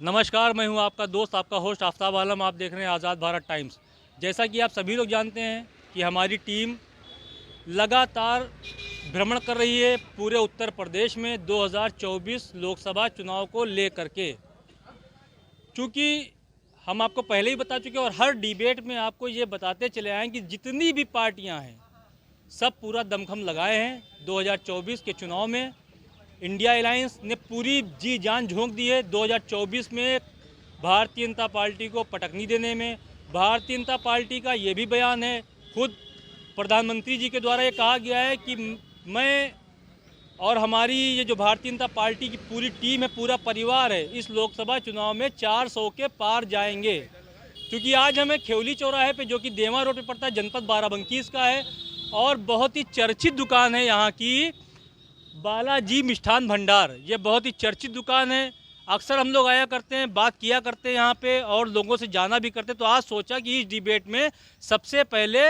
नमस्कार, मैं हूं आपका दोस्त, आपका होस्ट आफ्ताब आलम। आप देख रहे हैं आज़ाद भारत टाइम्स। जैसा कि आप सभी लोग जानते हैं कि हमारी टीम लगातार भ्रमण कर रही है पूरे उत्तर प्रदेश में 2024 लोकसभा चुनाव को लेकर के। चूँकि हम आपको पहले ही बता चुके हैं और हर डिबेट में आपको ये बताते चले आए कि जितनी भी पार्टियां हैं सब पूरा दमखम लगाए हैं 2024 के चुनाव में। इंडिया अलायंस ने पूरी जी जान झोंक दी है 2024 में भारतीय जनता पार्टी को पटकनी देने में। भारतीय जनता पार्टी का ये भी बयान है, खुद प्रधानमंत्री जी के द्वारा ये कहा गया है कि मैं और हमारी ये जो भारतीय जनता पार्टी की पूरी टीम है, पूरा परिवार है, इस लोकसभा चुनाव में 400 के पार जाएंगे। क्योंकि आज हमें खेवली चौराहे पे, जो कि देवा रोड पे पड़ता है, जनपद बाराबंकी इसका है, और बहुत ही चर्चित दुकान है यहाँ की बालाजी मिष्ठान भंडार। ये बहुत ही चर्चित दुकान है। अक्सर हम लोग आया करते हैं, बात किया करते हैं यहाँ पे और लोगों से जाना भी करते हैं। तो आज सोचा कि इस डिबेट में सबसे पहले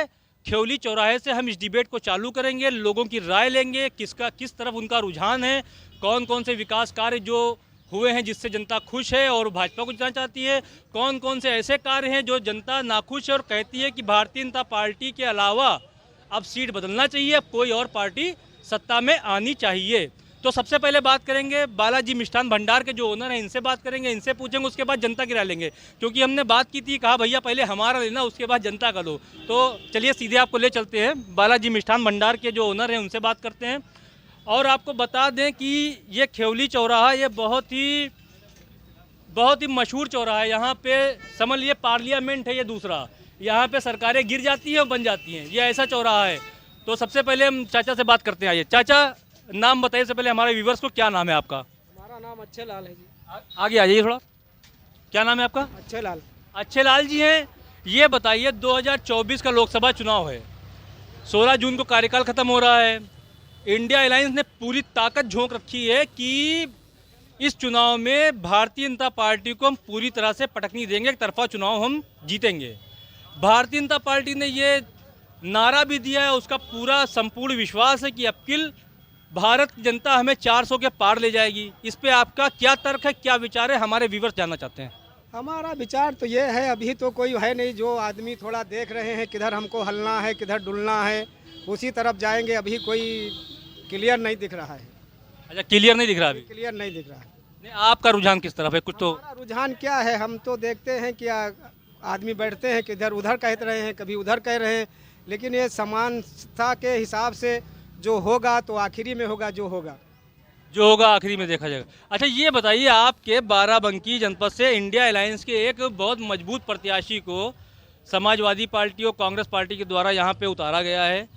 खेवली चौराहे से हम इस डिबेट को चालू करेंगे, लोगों की राय लेंगे, किस तरफ उनका रुझान है, कौन कौन से विकास कार्य जो हुए हैं जिससे जनता खुश है और भाजपा को जिताना चाहती है, कौन कौन से ऐसे कार्य हैं जो जनता नाखुश है और कहती है कि भारतीय जनता पार्टी के अलावा अब सीट बदलना चाहिए, अब कोई और पार्टी सत्ता में आनी चाहिए। तो सबसे पहले बात करेंगे बालाजी मिष्ठान भंडार के जो ओनर हैं, इनसे बात करेंगे, इनसे पूछेंगे, उसके बाद जनता की राय लेंगे। क्योंकि हमने बात की थी, कहा भैया पहले हमारा लेना, उसके बाद जनता का लो। तो चलिए सीधे आपको ले चलते हैं, बालाजी मिष्ठान भंडार के जो ओनर हैं उनसे बात करते हैं। और आपको बता दें कि ये खेवली चौराहा ये बहुत ही मशहूर चौराहा है। यहाँ पे समझ लिए पार्लियामेंट है ये दूसरा, यहाँ पे सरकारें गिर जाती हैं और बन जाती हैं, ये ऐसा चौराहा है। तो सबसे पहले हम चाचा से बात करते हैं। आइए चाचा, नाम बताइए से पहले हमारे व्यूवर्स को, क्या नाम है आपका? हमारा नाम अच्छे लाल है जी। आगे आ जाइए थोड़ा, क्या नाम है आपका? अच्छे लाल। अच्छे लाल जी हैं। ये बताइए 2024 का लोकसभा चुनाव है, 16 जून को कार्यकाल खत्म हो रहा है। इंडिया अलायंस ने पूरी ताकत झोंक रखी है कि इस चुनाव में भारतीय जनता पार्टी को हम पूरी तरह से पटकनी देंगे, एक तरफा चुनाव हम जीतेंगे। भारतीय जनता पार्टी ने ये नारा भी दिया है, उसका पूरा संपूर्ण विश्वास है कि अब भारत की जनता हमें 400 के पार ले जाएगी। इस पे आपका क्या तर्क है, क्या विचार है, हमारे व्यूवर्स जानना चाहते हैं। हमारा विचार तो ये है, अभी तो कोई है नहीं, जो आदमी थोड़ा देख रहे हैं किधर हमको हलना है, किधर डुलना है, उसी तरफ जाएंगे। अभी कोई क्लियर नहीं दिख रहा है। अच्छा, क्लियर नहीं दिख रहा? अभी क्लियर नहीं दिख रहा है। नहीं, आपका रुझान किस तरफ है? कुछ तो हमारा रुझान क्या है, हम तो देखते हैं कि आदमी बैठते हैं, किधर उधर कह रहे हैं, कभी उधर कह रहे हैं, लेकिन ये समानता के हिसाब से जो होगा तो आखिरी में होगा, जो होगा आखिरी में देखा जाएगा। अच्छा, ये बताइए, आपके बाराबंकी जनपद से इंडिया अलायंस के एक बहुत मजबूत प्रत्याशी को समाजवादी पार्टी और कांग्रेस पार्टी के द्वारा यहाँ पे उतारा गया है,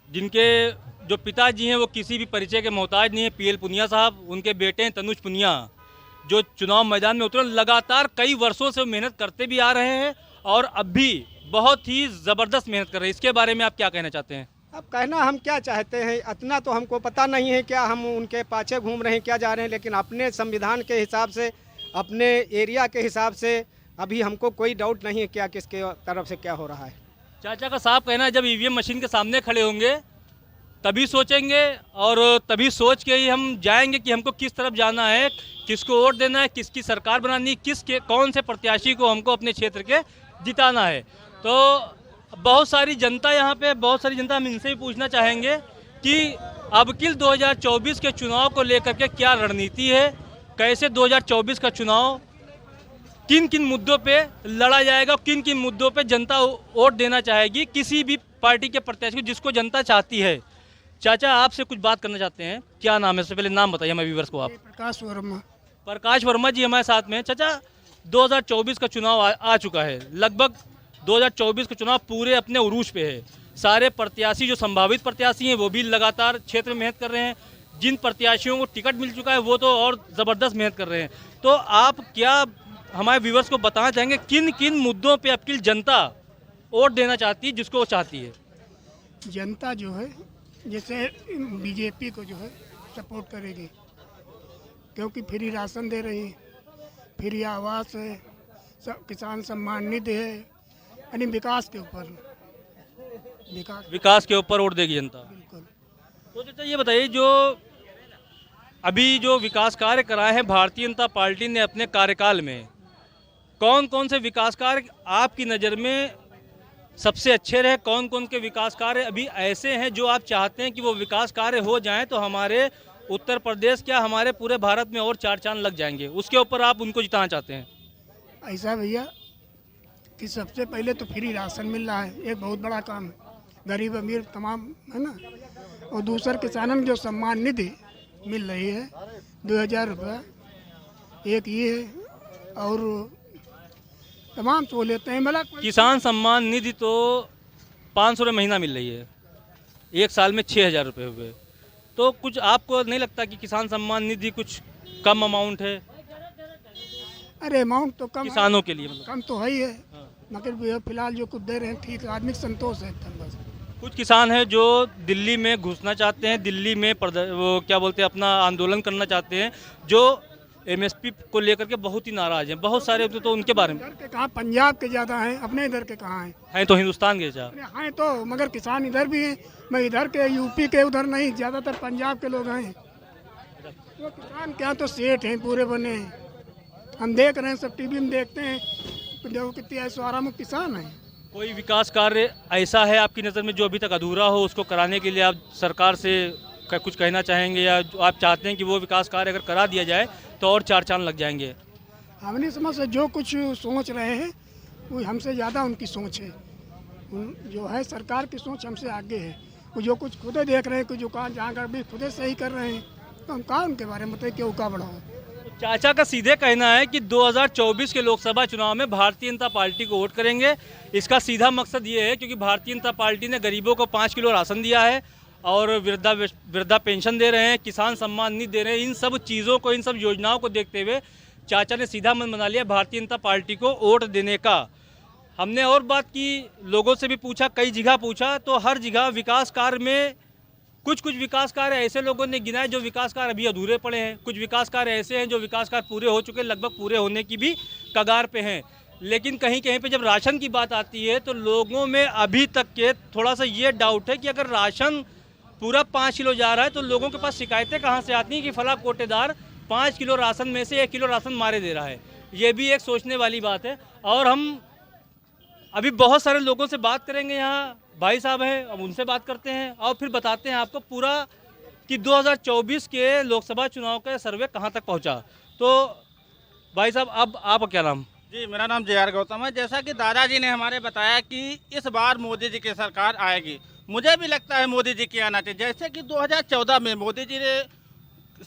जिनके जो पिताजी हैं वो किसी भी परिचय के मोहताज नहीं है, पीएल पुनिया साहब। उनके बेटे हैं तनुज पुनिया, जो चुनाव मैदान में उतरे, लगातार कई वर्षों से मेहनत करते भी आ रहे हैं और अब भी बहुत ही ज़बरदस्त मेहनत कर रहे हैं। इसके बारे में आप क्या कहना चाहते हैं? अब कहना हम क्या चाहते हैं, इतना तो हमको पता नहीं है, क्या हम उनके पाछे घूम रहे हैं, क्या जा रहे हैं, लेकिन अपने संविधान के हिसाब से, अपने एरिया के हिसाब से अभी हमको कोई डाउट नहीं है क्या किसके तरफ से क्या हो रहा है। चाचा का साफ कहना है जब ईवीएम मशीन के सामने खड़े होंगे तभी सोचेंगे और तभी सोच के ही हम जाएंगे कि हमको किस तरफ जाना है, किसको वोट देना है, किसकी सरकार बनानी है, कौन से प्रत्याशी को हमको अपने क्षेत्र के जिताना है। तो बहुत सारी जनता यहाँ पे, बहुत सारी जनता, हम इनसे भी पूछना चाहेंगे कि अब किल 2024 के चुनाव को लेकर के क्या रणनीति है, कैसे 2024 का चुनाव किन किन मुद्दों पे लड़ा जाएगा, किन किन मुद्दों पे जनता वोट देना चाहेगी किसी भी पार्टी के प्रत्याशी को जिसको जनता चाहती है। चाचा, आपसे कुछ बात करना चाहते हैं, क्या नाम है? सबसे पहले नाम बताइए हमारे व्यूवर्स को। आप? प्रकाश वर्मा। प्रकाश वर्मा जी हमारे साथ में। चाचा, 2024 का चुनाव आ चुका है, लगभग 2024 का चुनाव पूरे अपने उरूज पे है। सारे प्रत्याशी जो संभावित प्रत्याशी हैं वो भी लगातार क्षेत्र में मेहनत कर रहे हैं, जिन प्रत्याशियों को टिकट मिल चुका है वो तो और ज़बरदस्त मेहनत कर रहे हैं। तो आप क्या हमारे व्यूवर्स को बताना चाहेंगे किन किन मुद्दों पे आपकी जनता वोट देना चाहती है, जिसको वो चाहती है? जनता जो है जैसे बीजेपी को जो है सपोर्ट करेगी, क्योंकि फ्री राशन दे रही है, फ्री आवास है, किसान सम्मान निधि है, यानी विकास के ऊपर विकास के ऊपर वोट देगी जनता। बिल्कुल। तो चाचा ये बताइए, जो अभी जो विकास कार्य कराए हैं भारतीय जनता पार्टी ने अपने कार्यकाल में, कौन कौन से विकास कार्य आपकी नज़र में सबसे अच्छे रहे? कौन कौन के विकास कार्य अभी ऐसे हैं जो आप चाहते हैं कि वो विकास कार्य हो जाएं तो हमारे उत्तर प्रदेश क्या हमारे पूरे भारत में और चार चांद लग जाएंगे, उसके ऊपर आप उनको जिताना चाहते हैं? ऐसा भैया कि सबसे पहले तो फ्री राशन मिल रहा है, एक बहुत बड़ा काम है, गरीब अमीर तमाम है ना। और दूसर किसानों को जो सम्मान निधि मिल रही है 2000 रुपये, एक ये है। और तमाम सहूलियतें हैं। मतलब किसान सम्मान निधि तो 500 रुपये महीना मिल रही है, एक साल में 6000 रुपये हुए, तो कुछ आपको नहीं लगता कि किसान सम्मान निधि कुछ कम अमाउंट है अरे अमाउंट तो कम किसानों के लिए? मतलब कम तो है ही है, मगर भैया फिलहाल जो कुछ दे रहे हैं ठीक है, आदमी को संतोष है एकदम बस। कुछ किसान हैं जो दिल्ली में घुसना चाहते हैं, दिल्ली में वो क्या बोलते हैं अपना आंदोलन करना चाहते हैं, जो एमएसपी को लेकर के बहुत ही नाराज हैं, बहुत सारे। तो उनके बारे में इधर के कहाँ पंजाब के ज़्यादा हैं, अपने इधर के कहाँ हैं? तो हिंदुस्तान के चाह अरे हैं तो, मगर किसान इधर भी हैं, मैं इधर के यूपी के उधर नहीं, ज़्यादातर पंजाब के लोग हैं। वो किसान क्या तो सेठ हैं पूरे बने हैं, हम देख रहे हैं, सब टीवी में देखते हैं, जो कितने ऐश्वर्या में किसान हैं। कोई विकास कार्य ऐसा है आपकी नज़र में जो अभी तक अधूरा हो, उसको कराने के लिए आप सरकार से कुछ कहना चाहेंगे, या जो आप चाहते हैं कि वो विकास कार्य अगर करा दिया जाए तो और चार चांद लग जाएंगे? हमने समझ से जो कुछ सोच रहे हैं वो हमसे ज़्यादा उनकी सोच है, जो है सरकार की सोच हमसे आगे है। वो जो कुछ खुदे देख रहे हैं, कुछ जो कहाँ जहाँ का भी खुदे सही कर रहे हैं, तो हम कहाँ उनके बारे में बताए क्यों का बढ़ाओ। चाचा का सीधे कहना है कि 2024 के लोकसभा चुनाव में भारतीय जनता पार्टी को वोट करेंगे। इसका सीधा मकसद ये है क्योंकि भारतीय जनता पार्टी ने गरीबों को 5 किलो राशन दिया है और वृद्धा पेंशन दे रहे हैं, किसान सम्मान निधि दे रहे हैं। इन सब चीज़ों को, इन सब योजनाओं को देखते हुए चाचा ने सीधा मन बना लिया भारतीय जनता पार्टी को वोट देने का। हमने और बात की, लोगों से भी पूछा, कई जगह पूछा, तो हर जगह विकास कार्य में कुछ विकास कार्य ऐसे लोगों ने गिनाए जो विकास कार्य अभी अधूरे पड़े हैं, कुछ विकास कार्य ऐसे हैं जो विकास कार्य पूरे हो चुके हैं, लगभग पूरे होने की भी कगार पे हैं। लेकिन कहीं कहीं पे जब राशन की बात आती है तो लोगों में अभी तक के थोड़ा सा ये डाउट है कि अगर राशन पूरा 5 किलो जा रहा है तो लोगों के पास शिकायतें कहाँ से आती हैं कि फला कोटेदार 5 किलो राशन में से 1 किलो राशन मारे दे रहा है। ये भी एक सोचने वाली बात है। और हम अभी बहुत सारे लोगों से बात करेंगे, यहाँ भाई साहब हैं, अब उनसे बात करते हैं और फिर बताते हैं आपको पूरा कि 2024 के लोकसभा चुनाव का सर्वे कहाँ तक पहुँचा। तो भाई साहब, अब आप क्या नाम? जी, मेरा नाम JR गौतम है। जैसा कि दादाजी ने हमारे बताया कि इस बार मोदी जी की सरकार आएगी, मुझे भी लगता है मोदी जी की आना चाहिए। जैसे कि 2014 में मोदी जी ने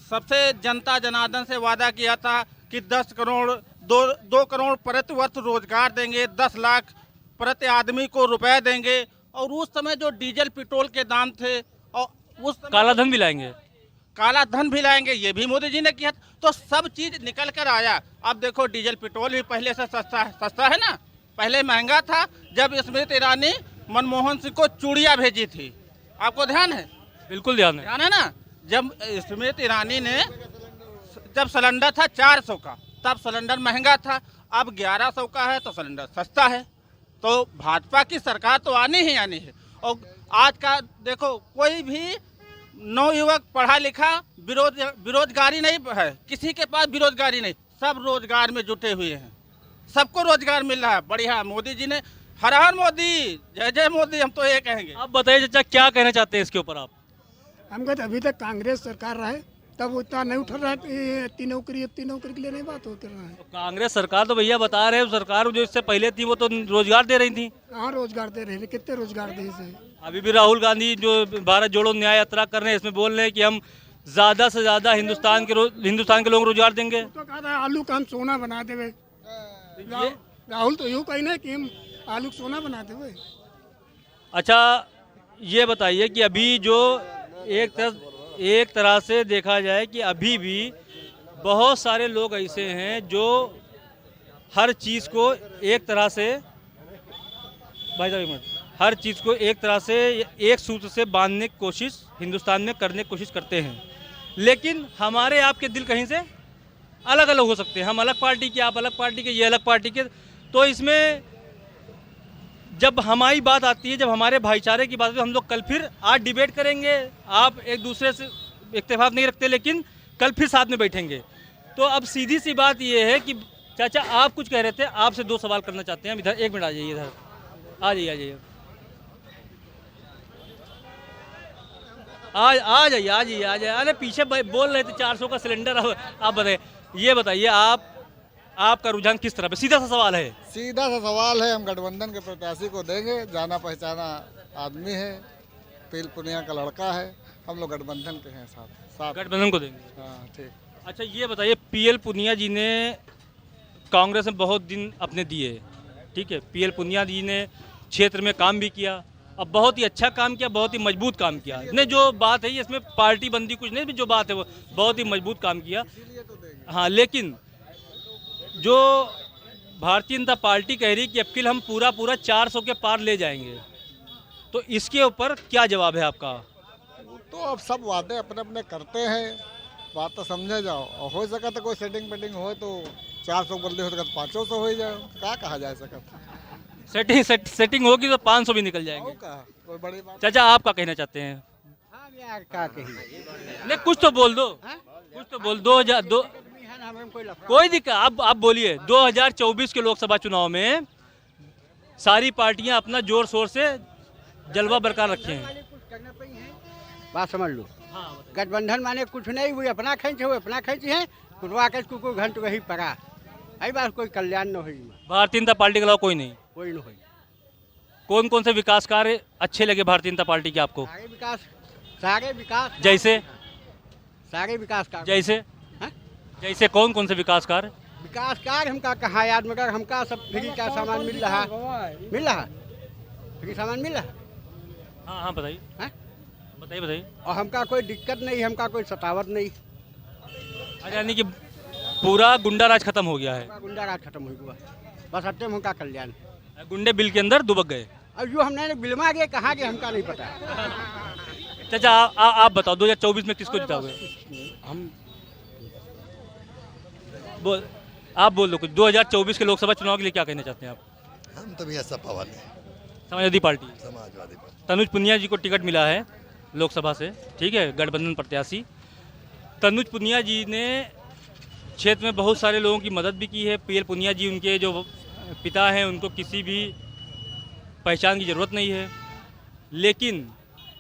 सबसे जनता जनार्दन से वादा किया था कि 10 करोड़ 2 करोड़ प्रति वर्ष रोजगार देंगे, 10 लाख प्रति आदमी को रुपए देंगे। और उस समय जो डीजल पेट्रोल के दाम थे और उस समय काला धन भी लाएंगे, काला धन भी लाएंगे, ये भी मोदी जी ने किया। तो सब चीज निकल कर आया। अब देखो डीजल पेट्रोल भी पहले से सस्ता है ना, पहले महंगा था जब स्मृति ईरानी मनमोहन सिंह को चूड़ियाँ भेजी थी, आपको ध्यान है? बिल्कुल ध्यान है। ध्यान है ना? जब स्मृति ईरानी ने, जब सिलेंडर था 400 का तब सिलेंडर महंगा था, अब 1100 का है तो सिलेंडर सस्ता है। तो भाजपा की सरकार तो आनी ही आनी है। और आज का देखो, कोई भी नवयुवक पढ़ा लिखा बेरोजगारी नहीं है, किसी के पास बेरोजगारी नहीं, सब रोजगार में जुटे हुए हैं, सबको रोजगार मिल रहा है। बढ़िया, मोदी जी ने, हर हर मोदी, जय जय मोदी, हम तो ये कहेंगे। आप बताइए चाचा, क्या कहना चाहते हैं इसके ऊपर आप? हम कहते अभी तक कांग्रेस सरकार रहे तब उतना नहीं उठ रहा है, इतनी नौकरी के लिए नहीं बात हो कर रहा है। तो कांग्रेस सरकार तो भैया बता रहे हैं, सरकार जो इससे पहले थी वो तो रोजगार दे रही थी। कहाँ रोजगार दे रहे हैं, कितने रोजगार दे इसे? अभी भी राहुल गांधी जो भारत जोड़ो न्याय यात्रा कर रहे हैं, इसमें बोल रहे हैं कि हम ज़्यादा से ज़्यादा हिंदुस्तान के लोग रोजगार देंगे। तो कहा था आलू का हम सोना बना देवे। राहुल तो यूँ कही ना कि हम आलू सोना बना देवे। अच्छा, ये बताइए कि अभी जो एक तरह से देखा जाए कि अभी भी बहुत सारे लोग ऐसे हैं जो हर चीज़ को एक तरह से, भाई साहब एक मिनट, हर चीज़ को एक तरह से एक सूत्र से बांधने की कोशिश हिंदुस्तान में करने की कोशिश करते हैं। लेकिन हमारे आपके दिल कहीं से अलग अलग हो सकते हैं, हम अलग पार्टी के, आप अलग पार्टी के, ये अलग पार्टी के। तो इसमें जब हमारी बात आती है, जब हमारे भाईचारे की बात आती है, हम लोग कल फिर आज डिबेट करेंगे। आप एक दूसरे से इख्तिलाफ नहीं रखते, लेकिन कल फिर साथ में बैठेंगे। तो अब सीधी सी बात ये है कि चाचा आप कुछ कह रहे थे, आपसे 2 सवाल करना चाहते हैं। इधर 1 मिनट आ जाइए, इधर आ जाइए, आ जाइए, आ जाइए, आ जाइए, आ जाइए। अरे पीछे बोल रहे थे 400 का सिलेंडर। आप बताइए, ये बताइए आपका रुझान किस तरह पे? सीधा सा सवाल है। सीधा सा सवाल है, हम गठबंधन के प्रत्याशी को देंगे। जाना पहचाना आदमी है, पील पुनिया का लड़का है, हम लोग गठबंधन के हैं, साथ गठबंधन को देंगे। हाँ ठीक। अच्छा ये बताइए, पीएल पुनिया जी ने कांग्रेस में बहुत दिन अपने दिए, ठीक है। पीएल पुनिया जी ने क्षेत्र में काम भी किया, अब बहुत ही अच्छा काम किया, बहुत ही मजबूत काम किया। इसमें जो बात है इसमें पार्टी बंदी कुछ नहीं, जो बात है वो बहुत ही मजबूत काम किया। हाँ, लेकिन जो भारतीय जनता पार्टी कह रही कि अब किल हम पूरा 400 के पार ले जाएंगे, तो इसके ऊपर क्या जवाब है आपका? तो अब सब वादे अपने अपने करते हैं, बात तो समझे जाओ। और हो सका तो कोई सेटिंग वेटिंग हो तो 400 बदले हो तो 500 हो ही जाए, क्या कहा जा सकता। सेटिंग होगी तो 500 भी निकल जाएंगे। कोई बड़ी बात। चाचा आप क्या कहना चाहते हैं? क्या कही, नहीं कुछ तो बोल दो, कुछ तो बोल। 2002 कोई दिक्कत, आप बोलिए। 2024 के लोकसभा चुनाव में सारी पार्टियां अपना जोर शोर से जलवा बरकरार रखे हैं। बात समझ लो। गठबंधन माने कुछ नहीं हुई, अपना खींच हुए, अपना खींच है, कुटवा के कुकुर घंट वही पड़ा। आई बात कोई कल्याण न हुई, भारतीय जनता पार्टी के अलावा कोई नहीं? कोई न हुई। कौन कौन से विकास कार्य अच्छे लगे भारतीय जनता पार्टी के आपको? सारे विकास जैसे सारे विकास कार्य। जैसे हाँ? जैसे कौन कौन से विकास कार्य? विकास कार्य हमका कहाँ याद, मगर हमका सब फ्री का सामान मिल रहा, फ्री सामान मिल रहा। हाँ हाँ बताइए, हाँ? बताइए। और हमका कोई दिक्कत नहीं, हमका कोई सतावट नहीं। अच्छा, यानी कि पूरा गुंडा राज खत्म हो गया है? गुंडा राज खत्म हो गया, बस हत्ते में हमका कल्याण। गुंडे बिल के अंदर दुबक गए। अब जो हमने बिलमा गए कहाँ गए हमका नहीं पता। चाचा आप बताओ 2024 में किसको जिताओगे? हम आप बोल दो कुछ। 2024 के लोकसभा चुनाव के लिए क्या कहना चाहते हैं आप? हम तो भैया सपा वाले हैं, समाजवादी पार्टी। समाजवादी पार्टी। तनुज पुनिया जी को टिकट मिला है लोकसभा से, ठीक है, गठबंधन प्रत्याशी। तनुज पुनिया जी ने क्षेत्र में बहुत सारे लोगों की मदद भी की है। पीएल पुनिया जी, उनके जो पिता हैं, उनको किसी भी पहचान की ज़रूरत नहीं है। लेकिन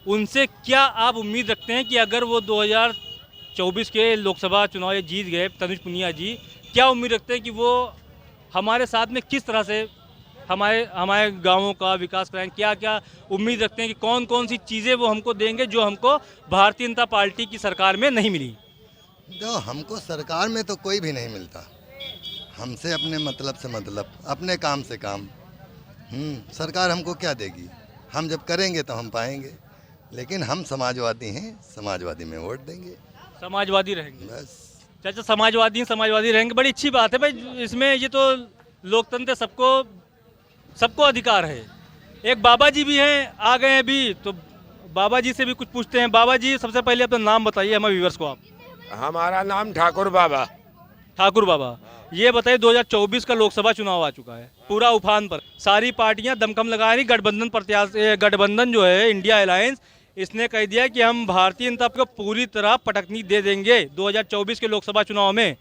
उनसे क्या आप उम्मीद रखते हैं कि अगर वो 2024 के लोकसभा चुनाव जीत गए तनुज पुनिया जी, क्या उम्मीद रखते हैं कि वो हमारे साथ में किस तरह से हमारे गांवों का विकास कराएं? क्या क्या उम्मीद रखते हैं कि कौन कौन सी चीज़ें वो हमको देंगे जो हमको भारतीय जनता पार्टी की सरकार में नहीं मिली? जो हमको सरकार में तो कोई भी नहीं मिलता, हमसे अपने मतलब से मतलब, अपने काम से काम। सरकार हमको क्या देगी? हम जब करेंगे तो हम पाएंगे, लेकिन हम समाजवादी हैं, समाजवादी में वोट देंगे, समाजवादी रहेंगे बस। चाचा समाजवादी रहेंगे, बड़ी अच्छी बात है भाई। इसमें ये तो लोकतंत्र, सबको अधिकार है। एक बाबा जी भी हैं, आ गए हैं अभी, तो बाबा जी से भी कुछ पूछते हैं। बाबा जी सबसे पहले अपना नाम बताइए हमारे व्यूअर्स को। आप? हमारा नाम ठाकुर बाबा। ठाकुर बाबा, ये बताइए 2024 का लोकसभा चुनाव आ चुका है, पूरा उफान पर, सारी पार्टियां दमखम लगा रही। गठबंधन जो है इंडिया अलायंस, इसने कह दिया कि हम भारतीय जनता को पूरी तरह पटकनी दे देंगे 2024 के लोकसभा चुनाव में।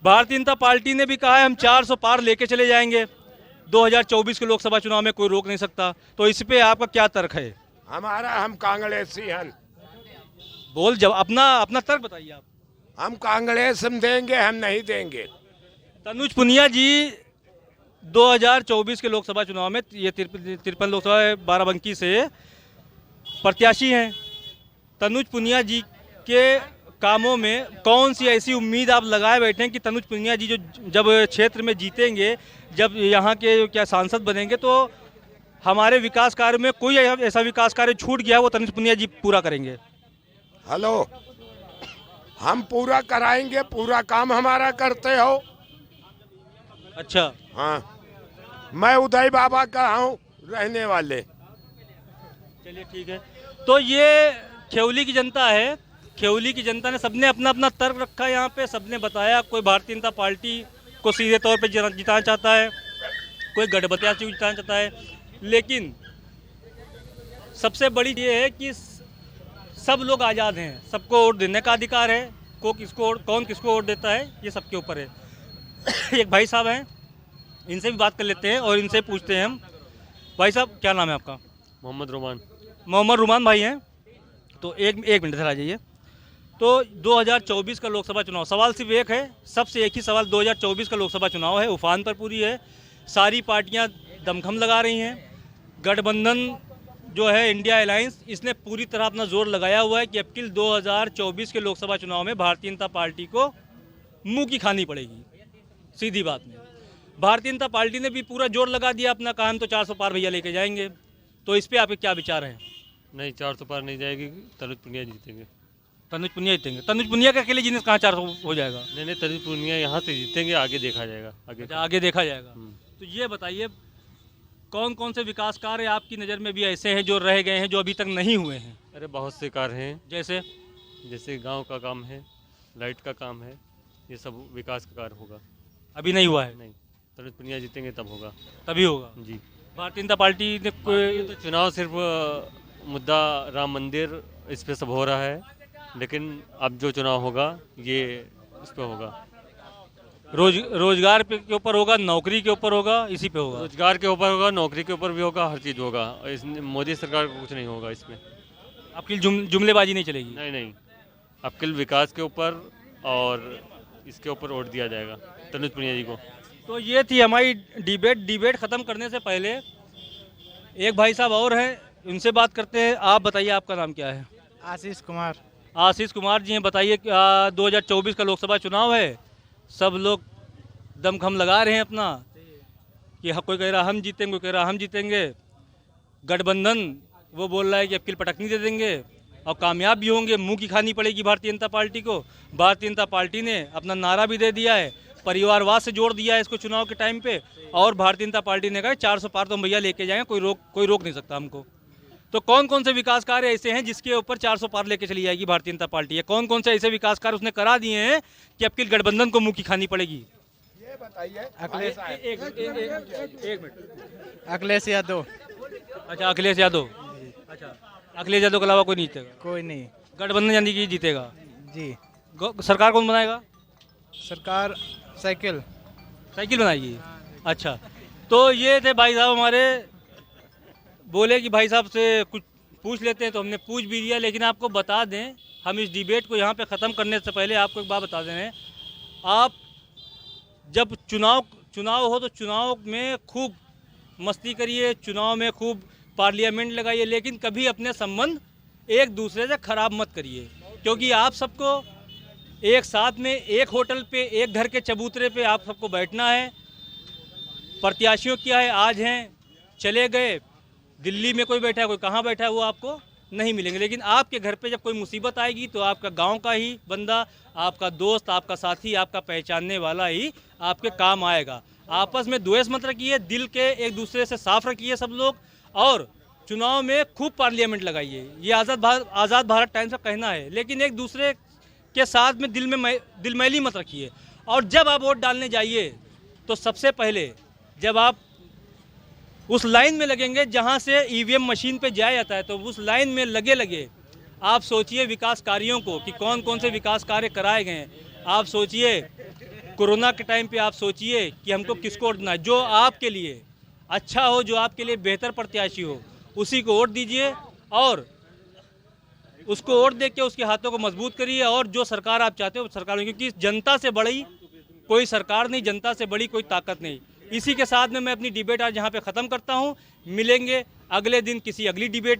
भारतीय जनता पार्टी ने भी कहा है हम 400 पार लेके चले जाएंगे 2024 के लोकसभा चुनाव में, कोई रोक नहीं सकता। तो इस पे आपका क्या तर्क है? हम कांग्रेसी हैं। जब अपना तर्क बताइए आप। हम कांग्रेस हम देंगे, हम नहीं देंगे। तनुज पुनिया जी 2024 के लोकसभा चुनाव में, ये 53 लोकसभा बाराबंकी से प्रत्याशी हैं। तनुज पुनिया जी के कामों में कौन सी ऐसी उम्मीद आप लगाए बैठे हैं कि तनुज पुनिया जी जो जब क्षेत्र में जीतेंगे, जब यहाँ के क्या सांसद बनेंगे, तो हमारे विकास कार्य में कोई ऐसा विकास कार्य छूट गया वो तनुज पुनिया जी पूरा करेंगे? हेलो, हम पूरा कराएंगे, पूरा काम हमारा करते हो। अच्छा, हाँ, मैं उदय बाबा का हूँ रहने वाले। चलिए ठीक है। तो ये खेवली की जनता है, खेवली की जनता ने सबने अपना अपना तर्क रखा है यहाँ पे। सबने बताया, कोई भारतीय जनता पार्टी को सीधे तौर पे जिताना चाहता है, कोई गठबंधन को जिताना चाहता है। लेकिन सबसे बड़ी ये है कि सब लोग आज़ाद हैं, सबको वोट देने का अधिकार है। कौन किसको वोट देता है ये सबके ऊपर है। एक भाई साहब हैं, इनसे भी बात कर लेते हैं और इनसे पूछते हैं हम। भाई साहब क्या नाम है आपका? मोहम्मद रोमान। मोहम्मद रुमान भाई हैं। तो एक मिनट इधर आ जाइए। तो 2024 का लोकसभा चुनाव, सवाल सिर्फ एक है, सबसे एक ही सवाल। 2024 का लोकसभा चुनाव है, उफान पर पूरी है, सारी पार्टियां दमखम लगा रही हैं। गठबंधन जो है इंडिया अलायंस, इसने पूरी तरह अपना जोर लगाया हुआ है कि अप्रैल 2024 के लोकसभा चुनाव में भारतीय जनता पार्टी को मुंह की खानी पड़ेगी। सीधी बात में भारतीय जनता पार्टी ने भी पूरा जोर लगा दिया अपना, काम तो 400 पार भैया लेके जाएंगे। तो इस पर आपके क्या विचार हैं? नहीं, 400 पार नहीं जाएगी, तनुज पुनिया जीतेंगे। तनुज पुनिया जीतेंगे? तनुज पुनिया का अकेले जीतने से कहाँ 400 हो जाएगा? नहीं, तनुज पुनिया यहाँ से जीतेंगे, आगे देखा जाएगा। आगे देखा जाएगा। तो ये बताइए कौन कौन से विकास कार्य आपकी नज़र में भी ऐसे हैं जो रह गए हैं, जो अभी तक नहीं हुए हैं? अरे बहुत से कार्य हैं, जैसे गांव का काम है, लाइट का काम है, ये सब विकास का कार्य होगा। अभी नहीं हुआ है? नहीं, तनुज पुनिया जीतेंगे तब होगा। तभी होगा जी। भारतीय जनता पार्टी ने कोई तो चुनाव सिर्फ मुद्दा राम मंदिर इस पे सब हो रहा है, लेकिन अब जो चुनाव होगा ये इस पे होगा। रोजगार के ऊपर होगा, नौकरी के ऊपर होगा, इसी पे होगा। रोजगार के ऊपर होगा, नौकरी के ऊपर भी होगा, हर चीज़ होगा। मोदी सरकार को कुछ नहीं होगा इसमें। आपकी जुमलेबाजी नहीं चलेगी? नहीं, आपके विकास के ऊपर और इसके ऊपर वोट दिया जाएगा तनुज पुनिया जी को। तो ये थी हमारी डिबेट ख़त्म करने से पहले एक भाई साहब और हैं, उनसे बात करते हैं। आप बताइए आपका नाम क्या है? आशीष कुमार। आशीष कुमार जी हैं। बताइए 2024 का लोकसभा चुनाव है, सब लोग दमखम लगा रहे हैं अपना कि कोई कह रहा हम जीतेंगे, कोई कह रहा हम जीतेंगे। गठबंधन वो बोल रहा है कि अबकी पटकनी दे देंगे और कामयाब भी होंगे, मुंह की खानी पड़ेगी भारतीय जनता पार्टी को। भारतीय जनता पार्टी ने अपना नारा भी दे दिया है, परिवारवाद से जोड़ दिया है इसको चुनाव के टाइम पे। और भारतीय जनता पार्टी ने कहा 400 पार तो हम भैया लेके जाएंगे, कोई रोक नहीं सकता हमको। तो कौन कौन से विकास कार्य ऐसे हैं जिसके ऊपर 400 पार लेके चली जाएगी भारतीय जनता पार्टी है? कौन कौन से ऐसे विकास कार्य उसने करा दिए हैं कि अब की गठबंधन को मुंह की खानी पड़ेगी? ये बताइए। एक मिनट। अखिलेश यादव। अच्छा, अखिलेश यादव। अच्छा, अखिलेश यादव के अलावा कोई नहीं जीतेगा? कोई नहीं। गठबंधन यानी कि जीतेगा जी। सरकार कौन बनाएगा? सरकार साइकिल बनाएगी। अच्छा, तो ये थे भाई साहब हमारे, बोले कि भाई साहब से कुछ पूछ लेते हैं, तो हमने पूछ भी लिया। लेकिन आपको बता दें, हम इस डिबेट को यहाँ पे ख़त्म करने से पहले आपको एक बात बता दें, आप जब चुनाव हो तो चुनाव में खूब मस्ती करिए, चुनाव में खूब पार्लियामेंट लगाइए, लेकिन कभी अपने संबंध एक दूसरे से ख़राब मत करिए। क्योंकि आप सबको एक साथ में एक होटल पे, एक घर के चबूतरे पे आप सबको बैठना है। प्रत्याशियों क्या है, आज हैं चले गए, दिल्ली में कोई बैठा है, कोई कहाँ बैठा है, वो आपको नहीं मिलेंगे। लेकिन आपके घर पे जब कोई मुसीबत आएगी तो आपका गांव का ही बंदा, आपका दोस्त, आपका साथी, आपका पहचानने वाला ही आपके काम आएगा। आपस में द्वेष मत रखिए, दिल के एक दूसरे से साफ रखिए सब लोग, और चुनाव में खूब पार्लियामेंट लगाइए। ये आज़ाद भारत टाइम्स का कहना है। लेकिन एक दूसरे के साथ में दिलमैली मत रखिए। और जब आप वोट डालने जाइए तो सबसे पहले जब आप उस लाइन में लगेंगे जहां से ईवीएम मशीन पे जाया जाता है, तो उस लाइन में लगे आप सोचिए विकास कार्यों को कि कौन कौन से विकास कार्य कराए गए हैं। आप सोचिए कोरोना के टाइम पे, आप सोचिए कि हमको किसको वोट देना है। जो आपके लिए अच्छा हो, जो आपके लिए बेहतर प्रत्याशी हो, उसी को वोट दीजिए और उसको वोट दे के उसके हाथों को मजबूत करिए। और जो सरकार आप चाहते हो सरकार, क्योंकि जनता से बड़ी कोई सरकार नहीं, जनता से बड़ी कोई ताकत नहीं। इसी के साथ में मैं अपनी डिबेट आज यहाँ पे ख़त्म करता हूँ। मिलेंगे अगले दिन किसी अगली डिबेट में।